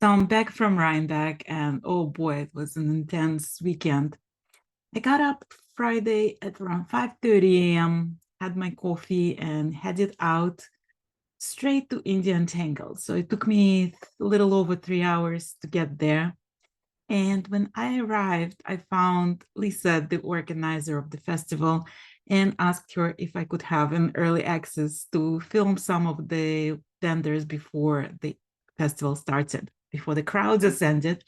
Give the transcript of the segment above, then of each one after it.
So I'm back from Rhinebeck, and oh boy, it was an intense weekend. I got up Friday at around 5:30 a.m., had my coffee, and headed out straight to Indian Tangled. So it took me a little over 3 hours to get there. And when I arrived, I found Lisa, the organizer of the festival, and asked her if I could have an early access to film some of the vendors before the festival started, before the crowds ascended.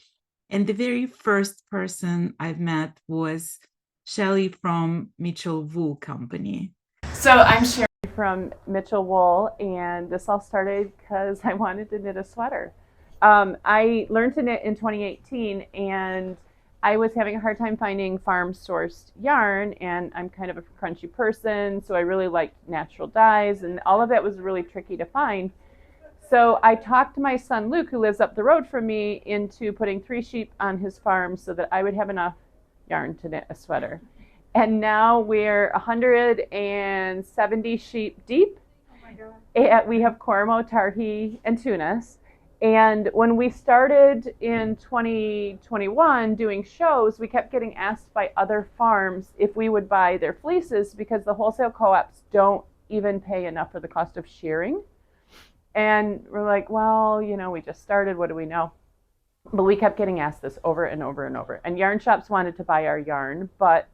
And the very first person I've met was Shelley from Mitchell Wool Company. So I'm Sherry from Mitchell Wool, and this all started because I wanted to knit a sweater. I learned to knit in 2018, and I was having a hard time finding farm-sourced yarn, and I'm kind of a crunchy person, so I really like natural dyes, and all of that was really tricky to find. So I talked my son Luke, who lives up the road from me, into putting 3 sheep on his farm so that I would have enough yarn to knit a sweater. And now we're 170 sheep deep. Oh my God. And we have Cormo, Tarhi, and Tunis. And when we started in 2021 doing shows, we kept getting asked by other farms if we would buy their fleeces because the wholesale co-ops don't even pay enough for the cost of shearing. And we're like, well, we just started, what do we know? But we kept getting asked this over and over and over. And yarn shops wanted to buy our yarn, but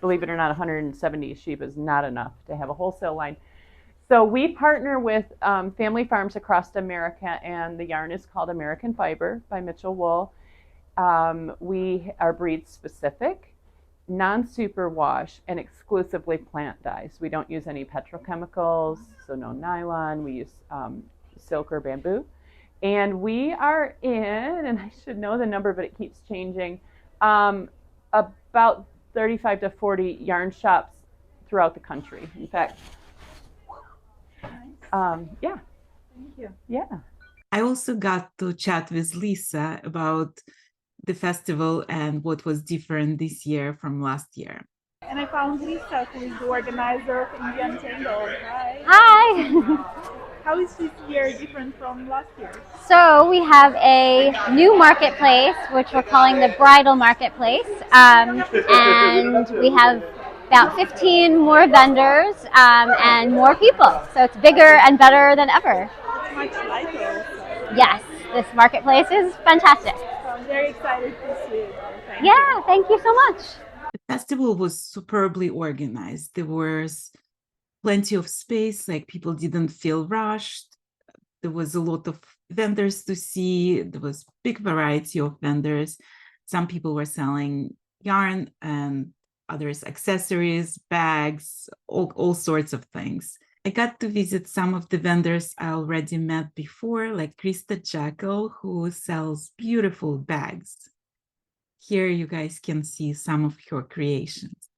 believe it or not, 170 sheep is not enough to have a wholesale line. So we partner with family farms across America, and the yarn is called American Fiber by Mitchell Wool. We are breed specific, non-superwash, and exclusively plant dyes. We don't use any petrochemicals, so no nylon. We use silk or bamboo. And we are in, and I should know the number, but it keeps changing, about 35 to 40 yarn shops throughout the country. In fact, yeah. Thank you. Yeah. I also got to chat with Lisa about the festival and what was different this year from last year. And I found Lisa, who is the organizer of Indian Tangled. Hi. Hi! How is this year different from last year? So we have a new marketplace, which we're calling the Bridal Marketplace, and we have about 15 more vendors and more people. So it's bigger and better than ever. It's much lighter. Yes, this marketplace is fantastic. So I'm very excited to see it. Thank you so much. The festival was superbly organized. There was plenty of space, like people didn't feel rushed. There was a lot of vendors to see. There was big variety of vendors. Some people were selling yarn and others accessories, bags, all sorts of things. I got to visit some of the vendors I already met before, like Krista Jackal, who sells beautiful bags. Here you guys can see some of her creations.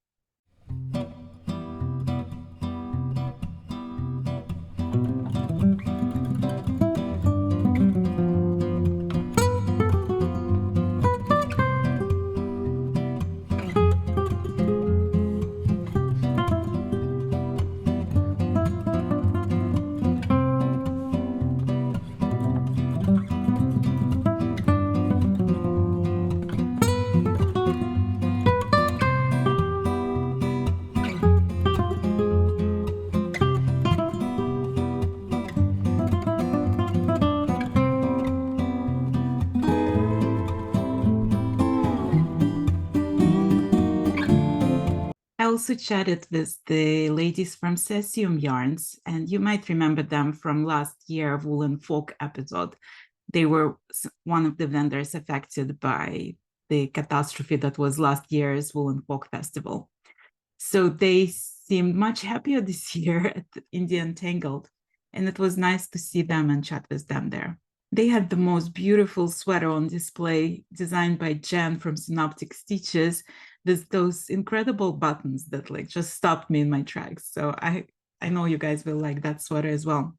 I also chatted with the ladies from Cesium Yarns, and you might remember them from last year's Woolen Folk episode. They were one of the vendors affected by the catastrophe that was last year's Woolen Folk Festival. So they seemed much happier this year at Indian Tangled, and it was nice to see them and chat with them there. They had the most beautiful sweater on display, designed by Jen from Synoptic Stitches, with those incredible buttons that just stopped me in my tracks. So I know you guys will like that sweater as well.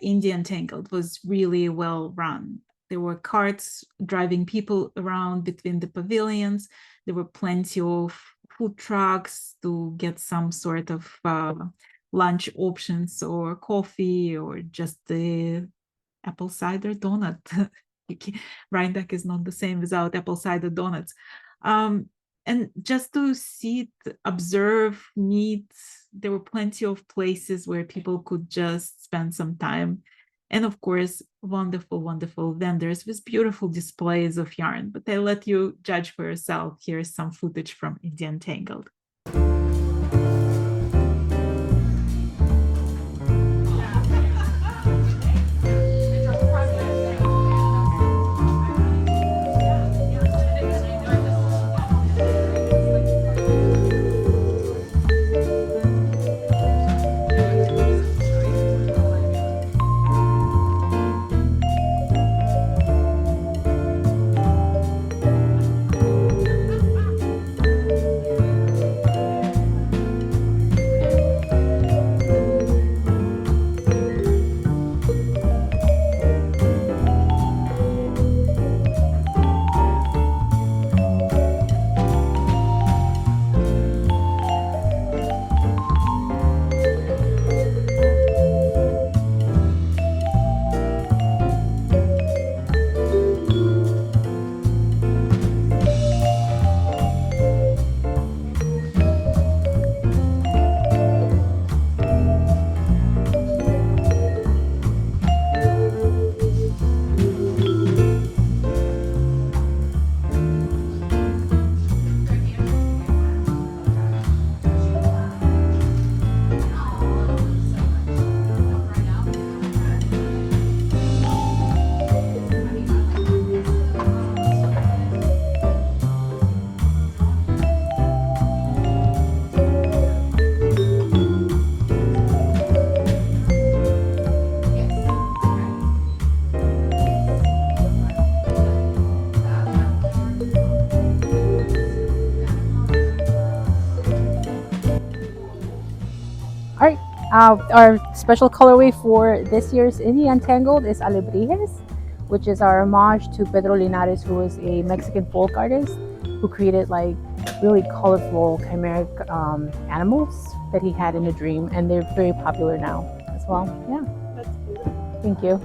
Indian Tangled was really well run. There were carts driving people around between the pavilions. There were plenty of food trucks to get some sort of lunch options or coffee or just the apple cider donut. Rhinebeck is not the same without apple cider donuts. And just to sit, observe, meet, there were plenty of places where people could just spend some time. And of course, wonderful, wonderful vendors with beautiful displays of yarn. But I let you judge for yourself. Here's some footage from Indian Tangled. Our special colorway for this year's Indian Tangled is Alebrijes, which is our homage to Pedro Linares, who was a Mexican folk artist who created like really colorful chimeric animals that he had in a dream, and they're very popular now as well. Yeah. That's beautiful. Thank you.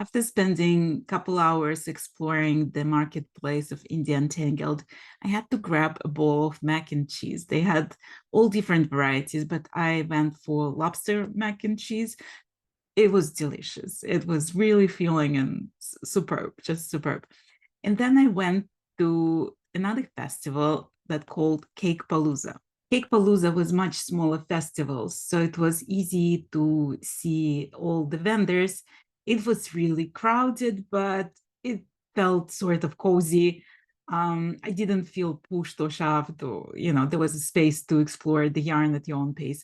After spending a couple hours exploring the marketplace of India Tangled, I had to grab a bowl of mac and cheese. They had all different varieties, but I went for lobster mac and cheese. It was delicious. It was really filling and superb, just superb. And then I went to another festival that called Cake Palooza. Cake Palooza was much smaller festival, so it was easy to see all the vendors. It was really crowded, but it felt sort of cozy. I didn't feel pushed or shoved, or there was a space to explore the yarn at your own pace.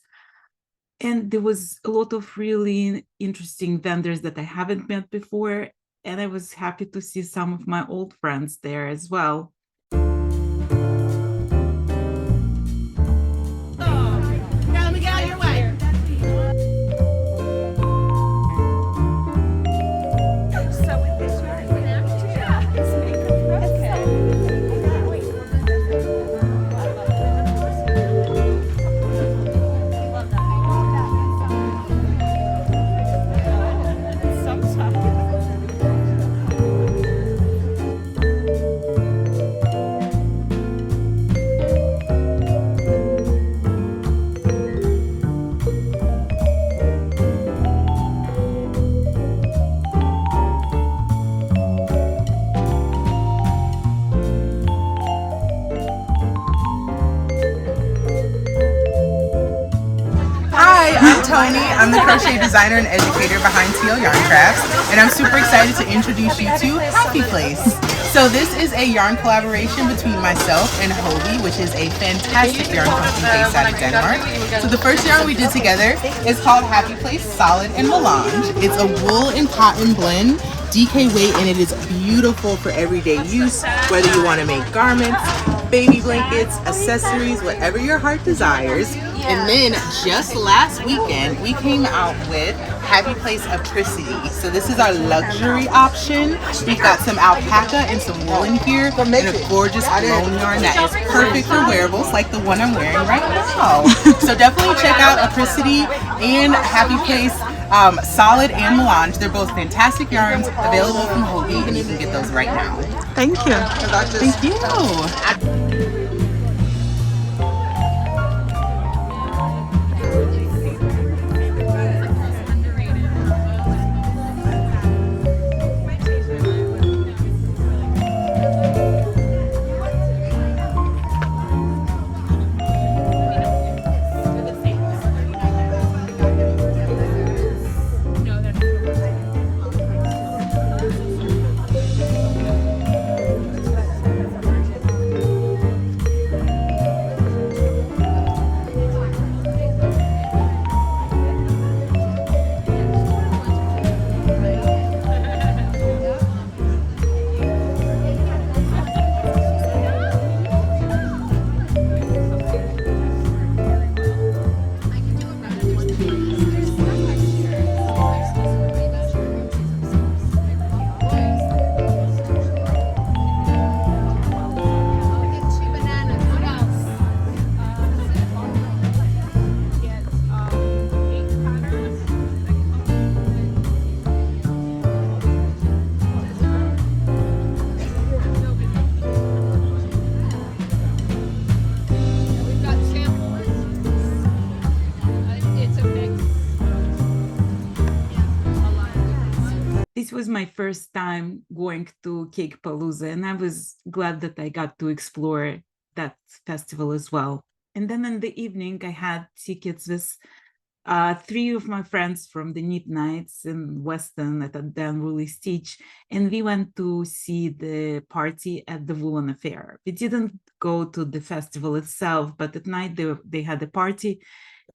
And there was a lot of really interesting vendors that I haven't met before, and I was happy to see some of my old friends there as well. Tony. I'm the crochet designer and educator behind TL Yarn Crafts, and I'm super excited to introduce you to Happy Place. So this is a yarn collaboration between myself and Hobie, which is a fantastic yarn company based out of Denmark. So the first yarn we did together is called Happy Place Solid and Melange. It's a wool and cotton blend, DK weight, and it is beautiful for everyday use, whether you want to make garments, baby blankets, accessories, whatever your heart desires. And then just last weekend, we came out with Happy Place Apricity. So this is our luxury option. We've got some alpaca and some wool in here, and a gorgeous blown yarn that is perfect for wearables like the one I'm wearing right now. So definitely check out Apricity and Happy Place Solid and Melange. They're both fantastic yarns, available from Hobie, and you can get those right now. Thank you. Thank you. This was my first time going to Cake Palooza, and I was glad that I got to explore that festival as well. And then in the evening, I had tickets with three of my friends from the Knit Nights in Weston at the Unruly Stitch, and we went to see the party at the Woolen Affair. We didn't go to the festival itself, but at night they had a party,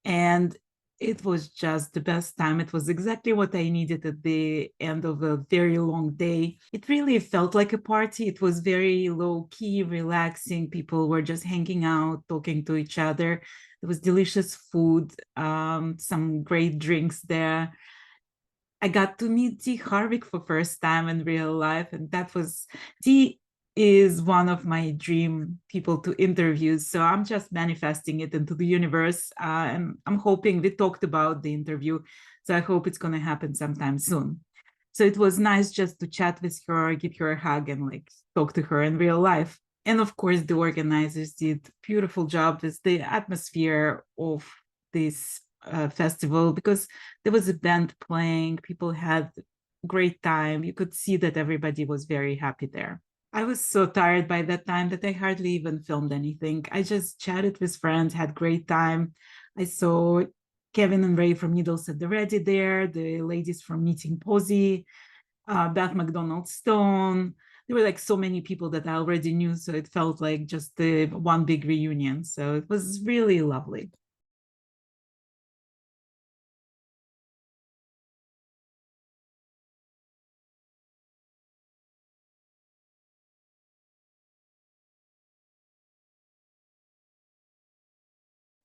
and it was just the best time. It was exactly what I needed at the end of a very long day. It really felt like a party. It was very low-key, relaxing. People were just hanging out, talking to each other. There was delicious food, some great drinks there. I got to meet T. Harvick for first time in real life, and T is one of my dream people to interview. So I'm just manifesting it into the universe, and I'm hoping we talked about the interview. So I hope it's going to happen sometime soon. So it was nice just to chat with her, give her a hug, and like talk to her in real life. And of course, the organizers did a beautiful job with the atmosphere of this festival, because there was a band playing, people had great time. You could see that everybody was very happy there. I was so tired by that time that I hardly even filmed anything. I just chatted with friends, had great time. I saw Kevin and Ray from Needles at the Ready there, the ladies from Meeting Posy, Beth McDonald Stone. There were like so many people that I already knew, so it felt like just one big reunion. So it was really lovely.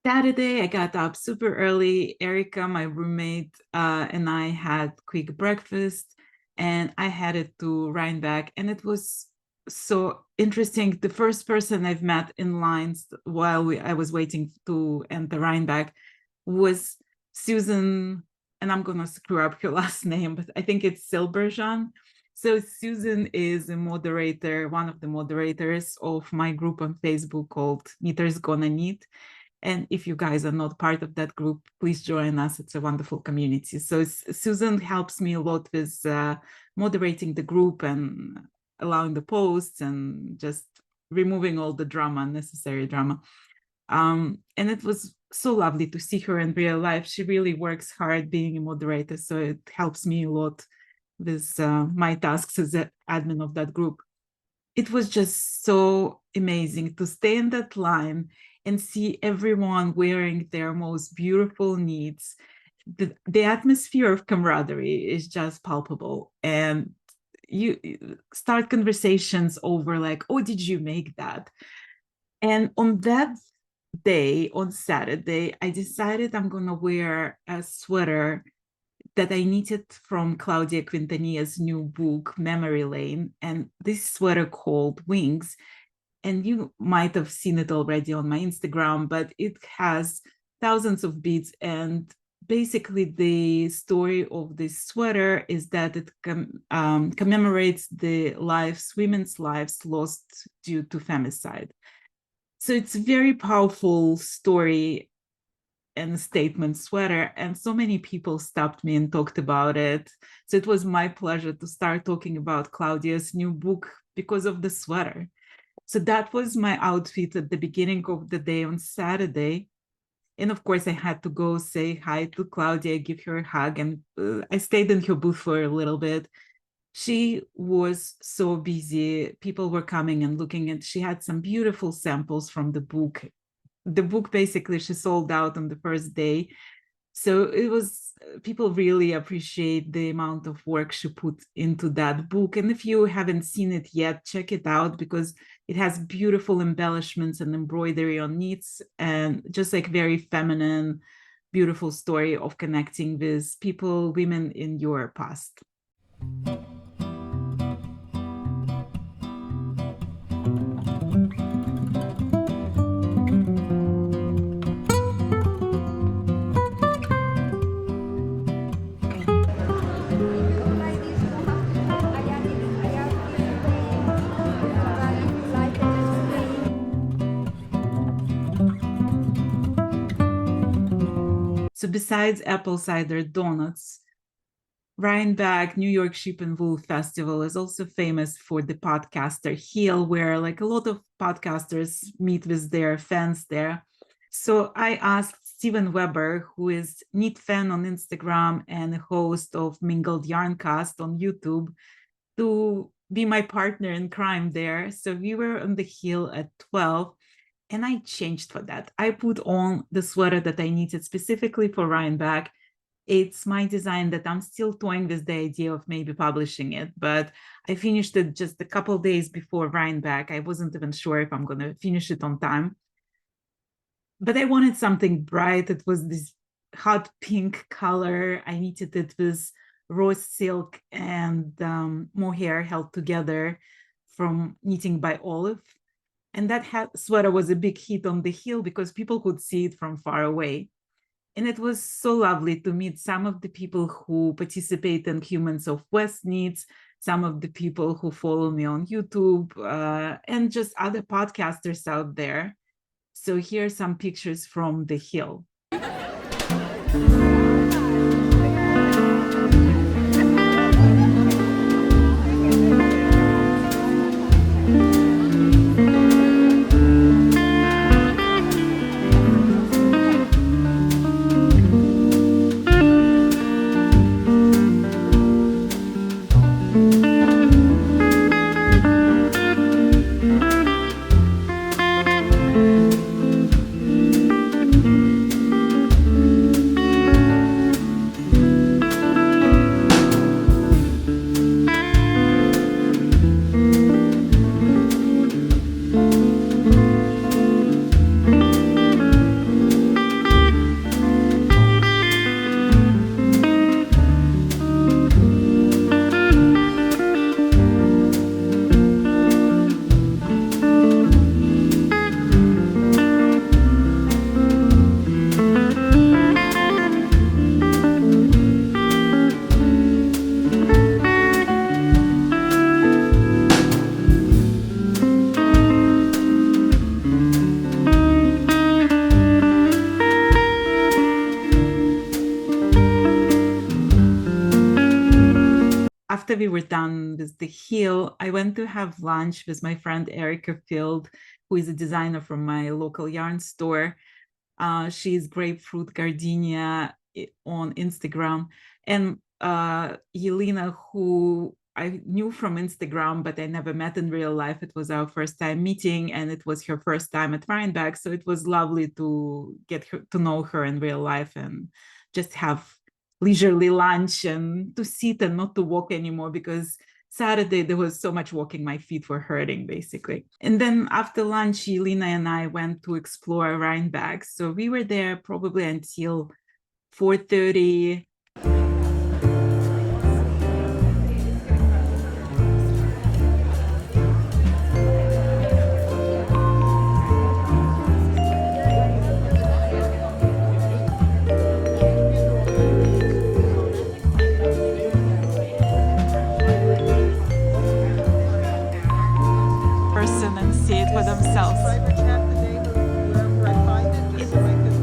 Saturday, I got up super early. Erica, my roommate, and I had quick breakfast, and I headed to Rhinebeck. And it was so interesting. The first person I've met in lines while I was waiting to enter Rhinebeck was Susan, and I'm gonna screw up her last name, but I think it's Silberjan. So Susan is a moderator, one of the moderators of my group on Facebook called Knitters Gonna Knit. And if you guys are not part of that group, please join us. It's a wonderful community. So Susan helps me a lot with moderating the group and allowing the posts and just removing all the drama, unnecessary drama. And it was so lovely to see her in real life. She really works hard being a moderator, so it helps me a lot with my tasks as an admin of that group. It was just so amazing to stay in that line and see everyone wearing their most beautiful knits. The atmosphere of camaraderie is just palpable. And you start conversations over like, oh, did you make that? And on that day, on Saturday, I decided I'm going to wear a sweater that I knitted from Claudia Quintanilla's new book, Memory Lane. And this sweater called Wings. And you might have seen it already on my Instagram, but it has thousands of beads. And basically the story of this sweater is that it commemorates the women's lives lost due to femicide. So it's a very powerful story and statement sweater, and so many people stopped me and talked about it. So it was my pleasure to start talking about Claudia's new book because of the sweater. So that was my outfit at the beginning of the day on Saturday. And of course, I had to go say hi to Claudia, give her a hug, and I stayed in her booth for a little bit. She was so busy. People were coming and looking, and she had some beautiful samples from the book. The book basically she sold out on the first day. So it was, people really appreciate the amount of work she put into that book. And if you haven't seen it yet, check it out, because it has beautiful embellishments and embroidery on knits, and just like very feminine, beautiful story of connecting with people, women in your past. So besides apple cider donuts, Rhinebeck New York Sheep and Wool Festival is also famous for the podcaster Hill, where like a lot of podcasters meet with their fans there. So I asked Steven Weber, who is Knit Fan on Instagram and host of Mingled Yarncast on YouTube, to be my partner in crime there. So we were on the Hill at 12. And I changed for that. I put on the sweater that I knitted specifically for Rhinebeck. It's my design that I'm still toying with the idea of maybe publishing it, but I finished it just a couple days before Rhinebeck. I wasn't even sure if I'm going to finish it on time. But I wanted something bright. It was this hot pink color. I knitted it with rose silk and mohair held together from Knitting by Olive. And that sweater was a big hit on the Hill because people could see it from far away. And it was so lovely to meet some of the people who participate in Humans of West Needs, some of the people who follow me on YouTube, and just other podcasters out there. So here are some pictures from the hill. After we were done with the heel, I went to have lunch with my friend Erica Field, who is a designer from my local yarn store. She's Grapefruit Gardenia on Instagram. And Yelena, who I knew from Instagram, but I never met in real life. It was our first time meeting, and it was her first time at Rhinebeck. So it was lovely to get to know her in real life and just have leisurely lunch and to sit and not to walk anymore, because Saturday there was so much walking, my feet were hurting basically. And then after lunch, Yelena and I went to explore Rhinebeck. So we were there probably until 4:30. And see it for themselves. Fiberchat the name of wherever I find it, just so I can.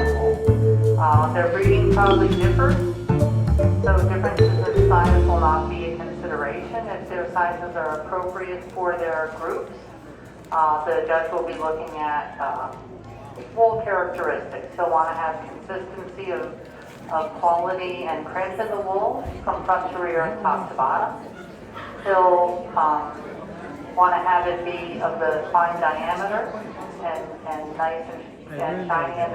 sample. Their breeding probably differs, so differences in size will not be a consideration if their sizes are appropriate for their groups. The judge will be looking at wool characteristics. He'll want to have consistency of quality and print in the wool from front to rear and top to bottom. He'll want to have it be of the fine diameter and nice and shiny.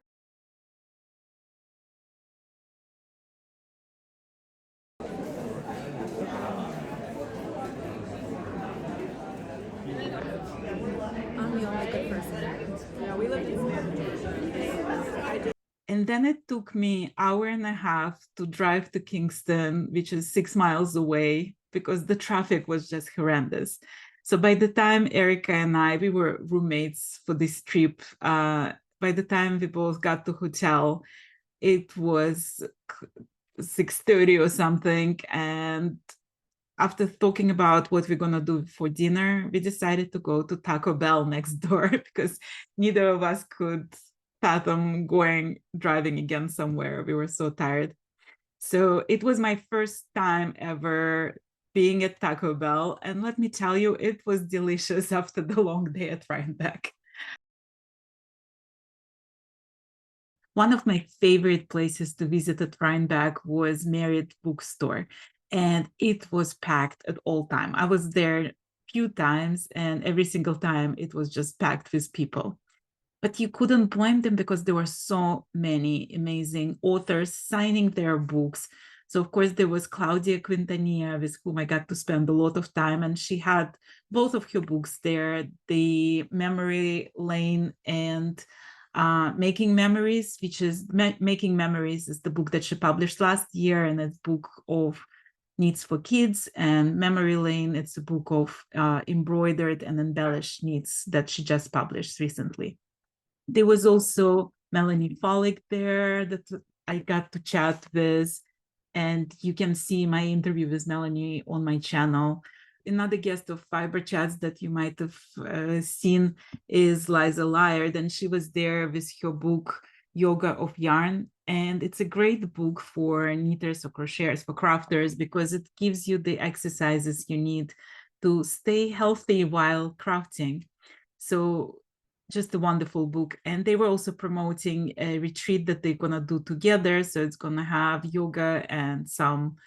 And then it took me an hour and a half to drive to Kingston, which is 6 miles away, because the traffic was just horrendous. So by the time Erica and we were roommates for this trip. By the time we both got to hotel, it was 6:30 or something. And after talking about what we're going to do for dinner, we decided to go to Taco Bell next door because neither of us could fathom driving again somewhere. We were so tired. So it was my first time ever being at Taco Bell. And let me tell you, it was delicious after the long day at Rhinebeck. One of my favorite places to visit at Rhinebeck was Marriott Bookstore, and it was packed at all time. I was there a few times, and every single time it was just packed with people. But you couldn't blame them because there were so many amazing authors signing their books. So, of course, there was Claudia Quintanilla, with whom I got to spend a lot of time, and she had both of her books there, the Memory Lane and Making Memories, which is Making Memories is the book that she published last year, and it's a book of knits for kids, and Memory Lane, it's a book of embroidered and embellished knits that she just published recently. There was also Melanie Follick there that I got to chat with, and you can see my interview with Melanie on my channel. Another guest of Fiberchats that you might have seen is Liza Lyard, and she was there with her book, Yoga of Yarn. And it's a great book for knitters or crocheters, for crafters, because it gives you the exercises you need to stay healthy while crafting. So just a wonderful book. And they were also promoting a retreat that they're going to do together. So it's going to have yoga and some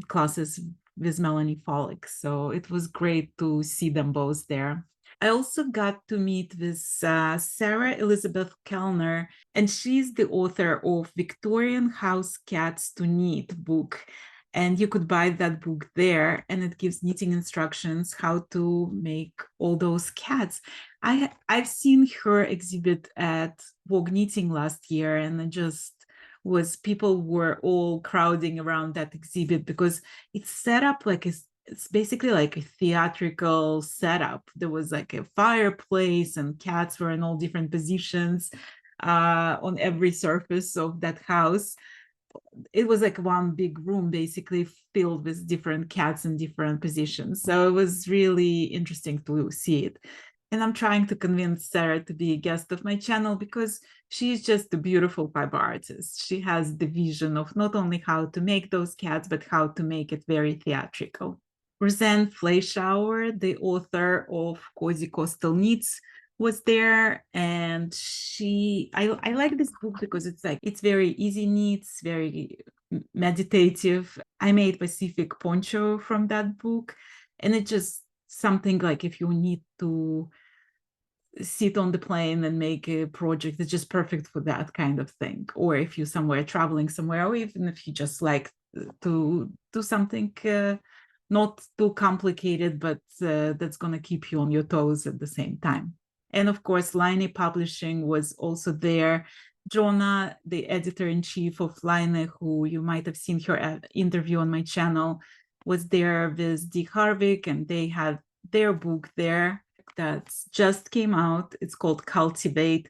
classes with Melanie Follick. So it was great to see them both there. I also got to meet with Sarah Elizabeth Kellner, and she's the author of Victorian House Cats to Knit book. And you could buy that book there, and it gives knitting instructions how to make all those cats. I've seen her exhibit at Vogue Knitting last year, and it just was, people were all crowding around that exhibit because it's set up like it's basically like a theatrical setup. There was like a fireplace, and cats were in all different positions on every surface of that house. It was like one big room basically filled with different cats in different positions. So it was really interesting to see it. And I'm trying to convince Sarah to be a guest of my channel because she's just a beautiful fiber artist. She has the vision of not only how to make those cats, but how to make it very theatrical. Roseanne Fleischauer, the author of Cozy Coastal Knits, was there, and I like this book because it's very easy knits, very meditative. I made Pacific Poncho from that book, and it's just something like if you need to sit on the plane and make a project, it's just perfect for that kind of thing. Or if you're somewhere traveling somewhere, or even if you just like to do something not too complicated, but that's going to keep you on your toes at the same time. And of course, Line Publishing was also there. Jonah, the editor-in-chief of Line, who you might have seen her interview on my channel, was there with Dick Harvick, and they had their book there that just came out. It's called Cultivate.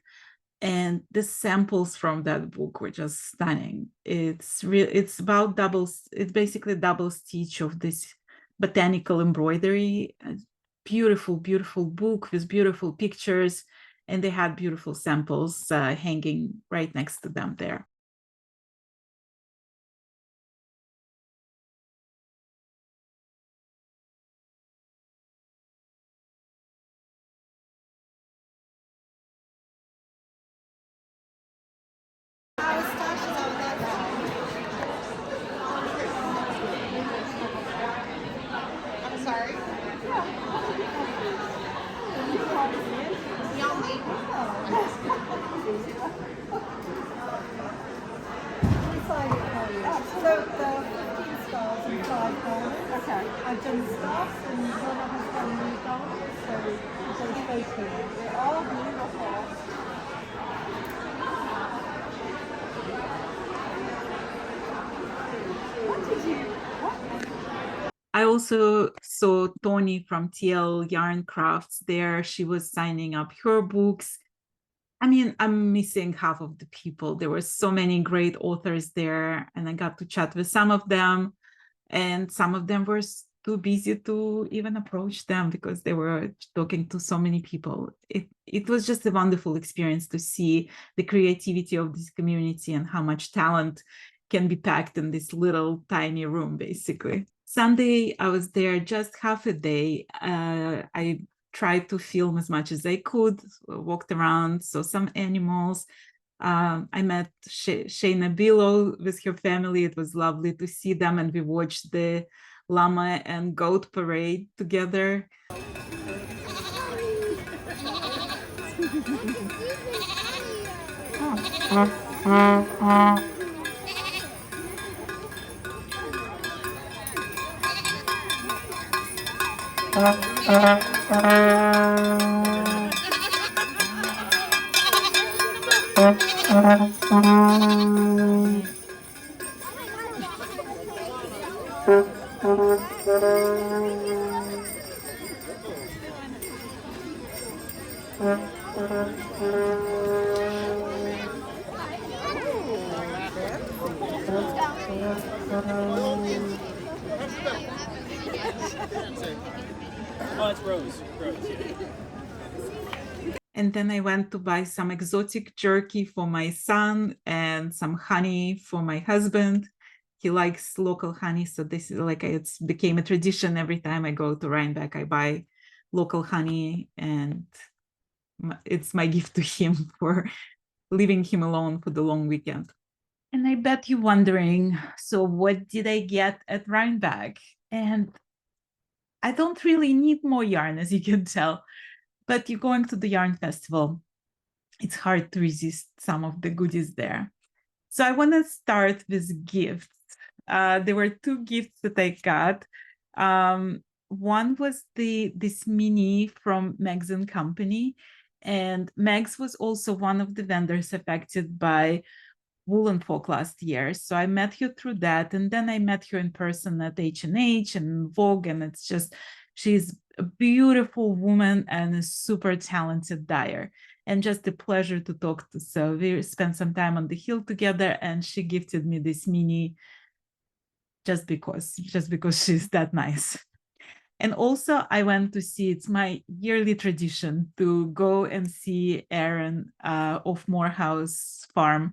And the samples from that book were just stunning. It's about it's basically double stitch of this botanical embroidery. Beautiful, beautiful book with beautiful pictures. and they had beautiful samples hanging right next to them there. So the 15 stars and 5 gold. Okay. I've done stars and one has done new gold. So they both here. They're all beautiful. What did you? What? I also saw Tony from TL Yarn Crafts there. She was signing up her books. I mean, I'm missing half of the people. There were so many great authors there, and I got to chat with some of them, and some of them were too busy to even approach them because they were talking to so many people. It was just a wonderful experience to see the creativity of this community and how much talent can be packed in this little tiny room, basically. Sunday, I was there just half a day. I tried to film as much as I could, walked around, saw some animals. I met Shayna Billow with her family. It was lovely to see them, and we watched the llama and goat parade together. Oh, it's Rose. And then I went to buy some exotic jerky for my son and some honey for my husband. He likes local honey, so this is like it's became a tradition. Every time I go to Rhinebeck, I buy local honey, and it's my gift to him for leaving him alone for the long weekend. And I bet you're wondering, so what did I get at Rhinebeck? And I don't really need more yarn, as you can tell, but you're going to the yarn festival. It's hard to resist some of the goodies there. So I want to start with gifts. There were 2 gifts that I got. One was this mini from Meg's and Company, and Meg's was also one of the vendors affected by Woolen Folk last year. So I met her through that, and then I met her in person at H&H and Vogue, and it's just, she's a beautiful woman and a super talented dyer, and just a pleasure to talk to. So we spent some time on the hill together, and she gifted me this mini just because she's that nice. And also I went to see, it's my yearly tradition to go and see Erin of Morehouse Farm,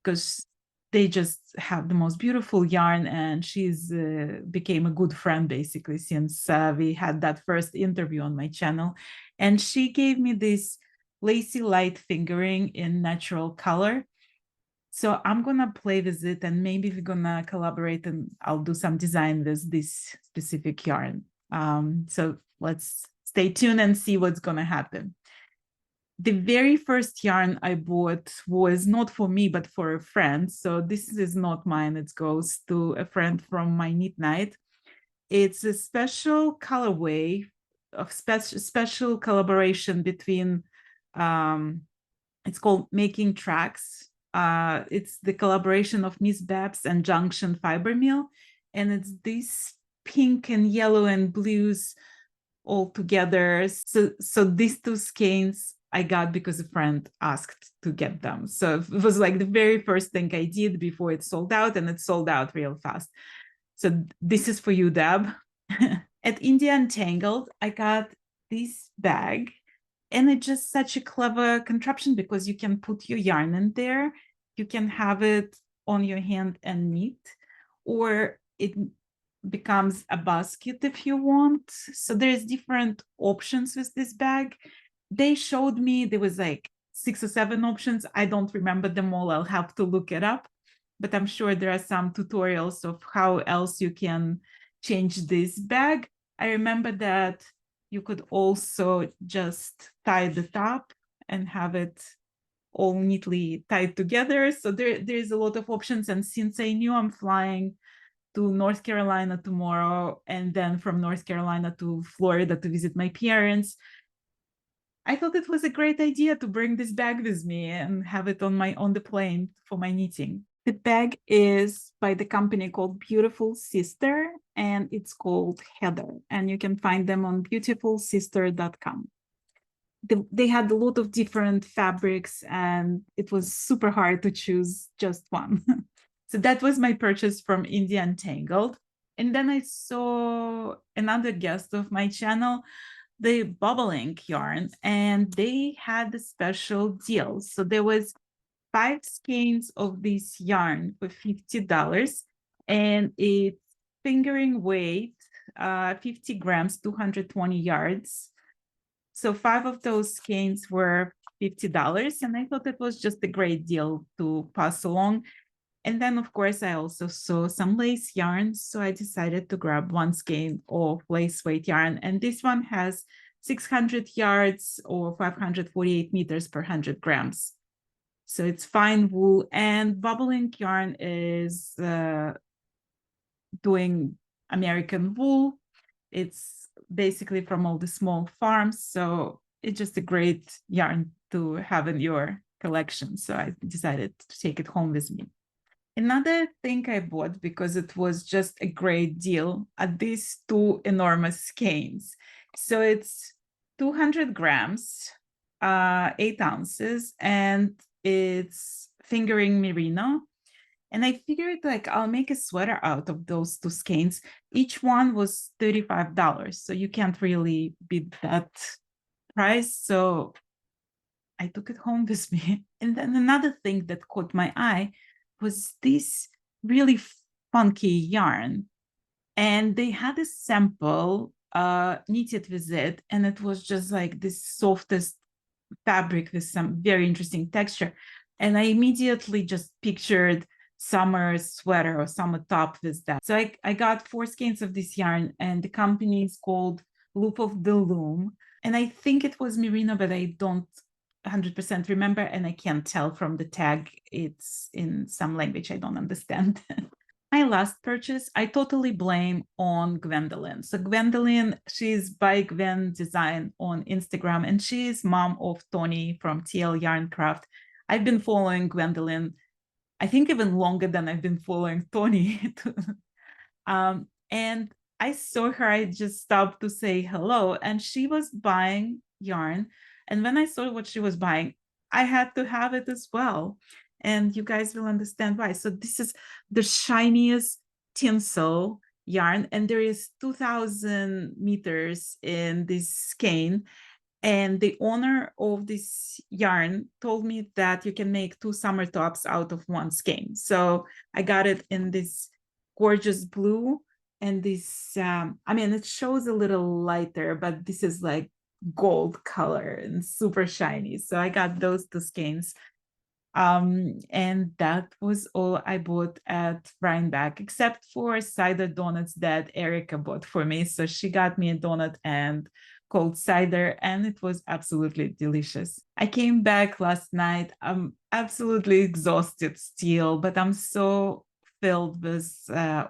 because they just have the most beautiful yarn, and she's became a good friend basically since we had that first interview on my channel. And she gave me this lacy light fingering in natural color. So I'm gonna play with it, and maybe we're gonna collaborate, and I'll do some design with this specific yarn. So let's stay tuned and see what's gonna happen. The very first yarn I bought was not for me, but for a friend. So this is not mine, it goes to a friend from my knit night. It's a special colorway of special collaboration between, it's called Making Tracks. It's the collaboration of Miss Babs and Junction Fiber Mill, and it's this pink and yellow and blues all together. So these 2 skeins I got because a friend asked to get them. So it was like the very first thing I did before it sold out, and it sold out real fast. So this is for you, Deb. At India and Tangled, I got this bag, And it's just such a clever contraption because you can put your yarn in there. You can have it on your hand and knit, or it becomes a basket if you want. So there's different options with this bag. They showed me there was like 6 or 7 options. I don't remember them all. I'll have to look it up, but I'm sure there are some tutorials of how else you can change this bag. I remember that you could also just tie the top and have it all neatly tied together. So there's a lot of options. And since I knew I'm flying to North Carolina tomorrow, and then from North Carolina to Florida to visit my parents, I thought it was a great idea to bring this bag with me and have it on the plane for my knitting. The bag is by the company called Beautiful Sister, and it's called Heather, and you can find them on beautifulsister.com. They had a lot of different fabrics, and it was super hard to choose just one. So that was my purchase from India and Tangled. And then I saw another guest of my channel, the Bobbling yarn, and they had a special deal. So there was 5 skeins of this yarn for $50, and it's fingering weight, 50 grams, 220 yards. So 5 of those skeins were $50, and I thought it was just a great deal to pass along. And then, of course, I also saw some lace yarn, so I decided to grab 1 skein of lace weight yarn. And this one has 600 yards or 548 meters per 100 grams. So it's fine wool, and Bobbling yarn is doing American wool. It's basically from all the small farms, so it's just a great yarn to have in your collection. So I decided to take it home with me. Another thing I bought because it was just a great deal are these 2 enormous skeins. So it's 200 grams, 8 ounces, and it's fingering merino. And I figured like I'll make a sweater out of those 2 skeins. Each one was $35, so you can't really beat that price. So I took it home with me. And then another thing that caught my eye was this really funky yarn. And they had a sample knitted with it, and it was just like this softest fabric with some very interesting texture. And I immediately just pictured summer sweater or summer top with that. So I got 4 skeins of this yarn, and the company is called Loop of the Loom. And I think it was merino, but I don't 100% remember, and I can't tell from the tag. It's in some language I don't understand. My last purchase, I totally blame on Gwendolyn. So Gwendolyn, she's by Gwen Design on Instagram, and she's mom of Tony from TL Yarncraft. I've been following Gwendolyn, I think even longer than I've been following Tony. And I saw her, I just stopped to say hello, and she was buying yarn. And when I saw what she was buying, I had to have it as well. And you guys will understand why. So this is the shiniest tinsel yarn, and there is 2,000 meters in this skein. And the owner of this yarn told me that you can make 2 summer tops out of 1 skein. So I got it in this gorgeous blue, and this, I mean, it shows a little lighter, but this is like gold color and super shiny. So I got those 2 skeins. And that was all I bought at Rhinebeck, except for cider donuts that Erica bought for me. So she got me a donut and cold cider, and it was absolutely delicious. I came back last night. I'm absolutely exhausted still, but I'm so filled with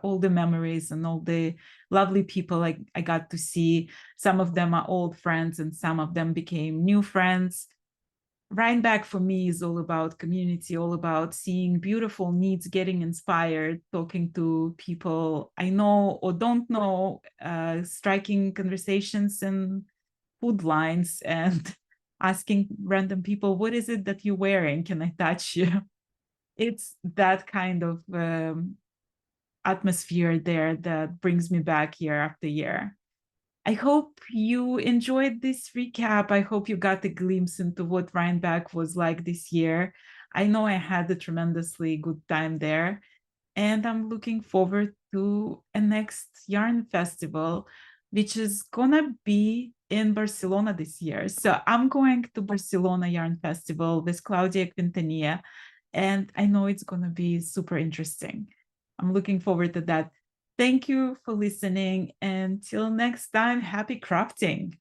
all the memories and all the lovely people I got to see. Some of them are old friends, and some of them became new friends. Rhinebeck for me is all about community, all about seeing beautiful needs, getting inspired, talking to people I know or don't know, striking conversations in food lines, and asking random people, what is it that you're wearing? Can I touch you? It's that kind of atmosphere there that brings me back year after year. I hope you enjoyed this recap. I hope you got a glimpse into what Rhinebeck was like this year. I know I had a tremendously good time there, and I'm looking forward to a next yarn festival, which is gonna be in Barcelona this year. So I'm going to Barcelona Yarn Festival with Claudia Quintanilla, and I know it's gonna be super interesting. I'm looking forward to that. Thank you for listening. And till next time, happy crafting.